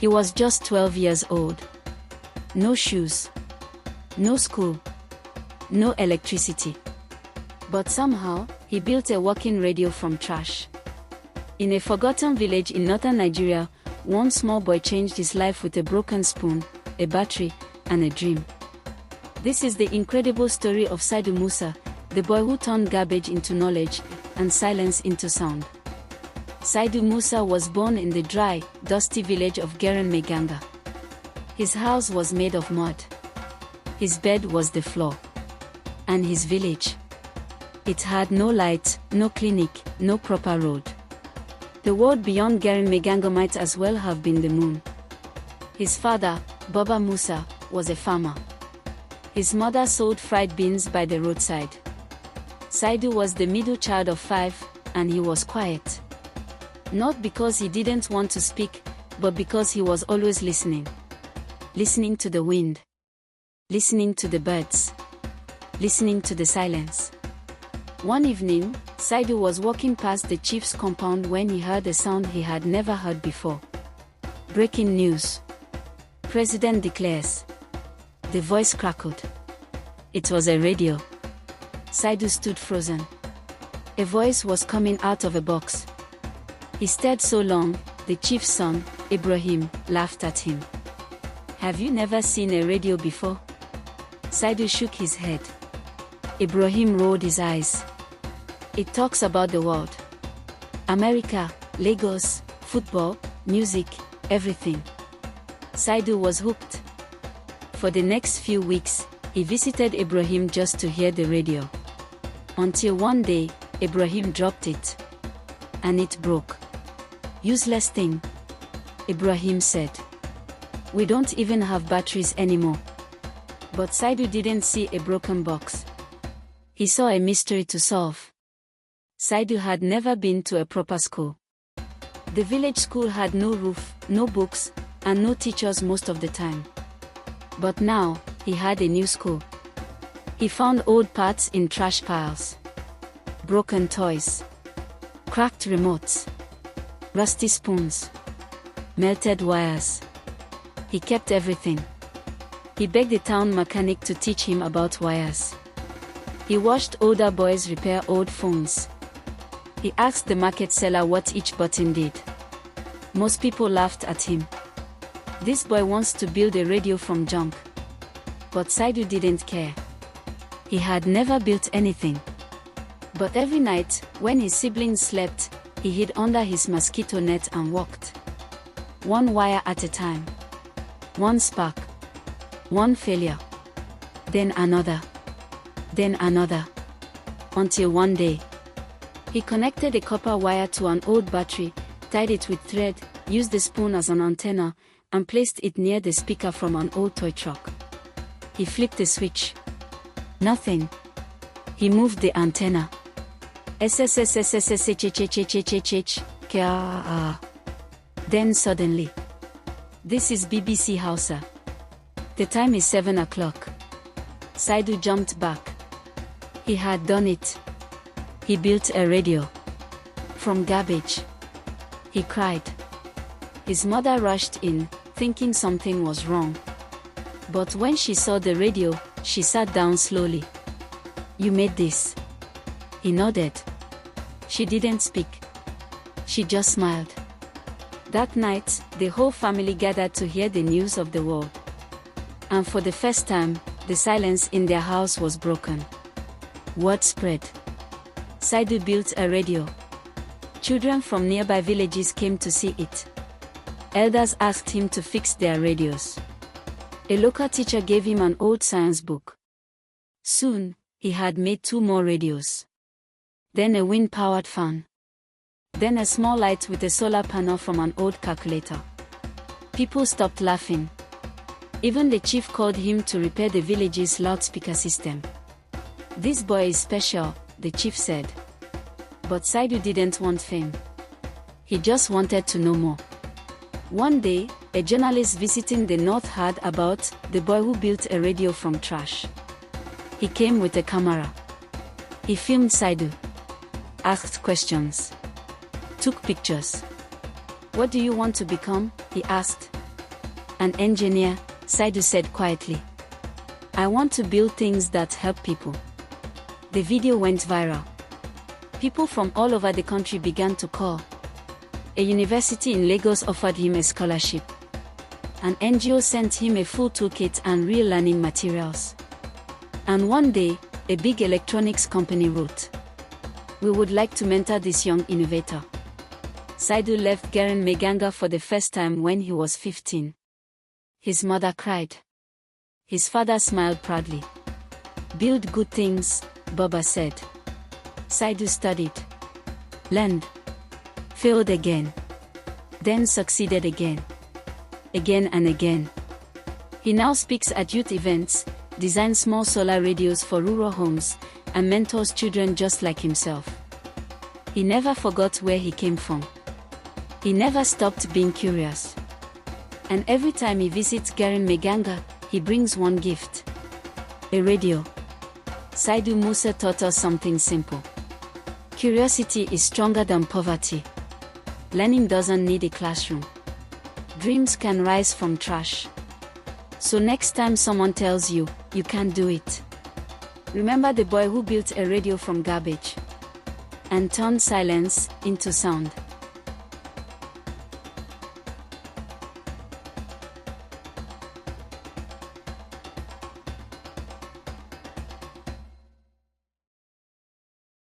He was just 12 years old. No shoes. No school. No electricity. But somehow, he built a working radio from trash. In a forgotten village in northern Nigeria, one small boy changed his life with a broken spoon, a battery, and a dream. This is the incredible story of Saidu Musa, the boy who turned garbage into knowledge, and silence into sound. Saidu Musa was born in the dry, dusty village of Geren Meganga. His house was made of mud. His bed was the floor. And his village. It had no light, no clinic, no proper road. The world beyond Geren Meganga might as well have been the moon. His father, Baba Musa, was a farmer. His mother sold fried beans by the roadside. Saidu was the middle child of 5, and he was quiet. Not because he didn't want to speak, but because he was always listening. Listening to the wind. Listening to the birds. Listening to the silence. One evening, Saidu was walking past the chief's compound when he heard a sound he had never heard before. Breaking news. President declares. The voice crackled. It was a radio. Saidu stood frozen. A voice was coming out of a box. He stared so long, the chief's son, Ibrahim, laughed at him. Have you never seen a radio before? Saidu shook his head. Ibrahim rolled his eyes. It talks about the world. America, Lagos, football, music, everything. Saidu was hooked. For the next few weeks, he visited Ibrahim just to hear the radio. Until one day, Ibrahim dropped it. And it broke. Useless thing. Ibrahim said. We don't even have batteries anymore. But Saidu didn't see a broken box. He saw a mystery to solve. Saidu had never been to a proper school. The village school had no roof, no books, and no teachers most of the time. But now, he had a new school. He found old parts in trash piles. Broken toys. Cracked remotes. Rusty spoons. Melted wires. He kept everything. He begged the town mechanic to teach him about wires. He watched older boys repair old phones. He asked the market seller what each button did. Most people laughed at him. This boy wants to build a radio from junk. But Saidu didn't care. He had never built anything. But every night, when his siblings slept, he hid under his mosquito net and walked. One wire at a time. One spark. One failure. Then another. Then another. Until one day, he connected a copper wire to an old battery, tied it with thread, used the spoon as an antenna, and placed it near the speaker from an old toy truck. He flipped the switch. Nothing. He moved the antenna. Then suddenly. This is BBC Hausa. The time is 7 o'clock. Saidu jumped back. He had done it. He built a radio. From garbage. He cried. His mother rushed in, thinking something was wrong. But when she saw the radio, she sat down slowly. You made this. He nodded. She didn't speak. She just smiled. That night, the whole family gathered to hear the news of the world. And for the first time, the silence in their house was broken. Word spread. Saidu built a radio. Children from nearby villages came to see it. Elders asked him to fix their radios. A local teacher gave him an old science book. Soon, he had made 2 more radios. Then a wind-powered fan. Then a small light with a solar panel from an old calculator. People stopped laughing. Even the chief called him to repair the village's loudspeaker system. This boy is special, the chief said. But Saidu didn't want fame. He just wanted to know more. One day, a journalist visiting the north heard about the boy who built a radio from trash. He came with a camera. He filmed Saidu. Asked questions. Took pictures. What do you want to become? He asked. An engineer, Saidu said quietly. I want to build things that help people. The video went viral. People from all over the country began to call. A university in Lagos offered him a scholarship. An NGO sent him a full toolkit and real learning materials. And one day, a big electronics company wrote, "We would like to mentor this young innovator." Saidu left Geren Meganga for the first time when he was 15. His mother cried. His father smiled proudly. Build good things, Baba said. Saidu studied, learned, failed again, then succeeded again and again. He now speaks at youth events, designs small solar radios for rural homes, and mentors children just like himself. He never forgot where he came from. He never stopped being curious. And every time he visits Geren Meganga, he brings one gift. A radio. Saidu Musa taught us something simple. Curiosity is stronger than poverty. Learning doesn't need a classroom. Dreams can rise from trash. So next time someone tells you, you can't do it, remember the boy who built a radio from garbage and turned silence into sound.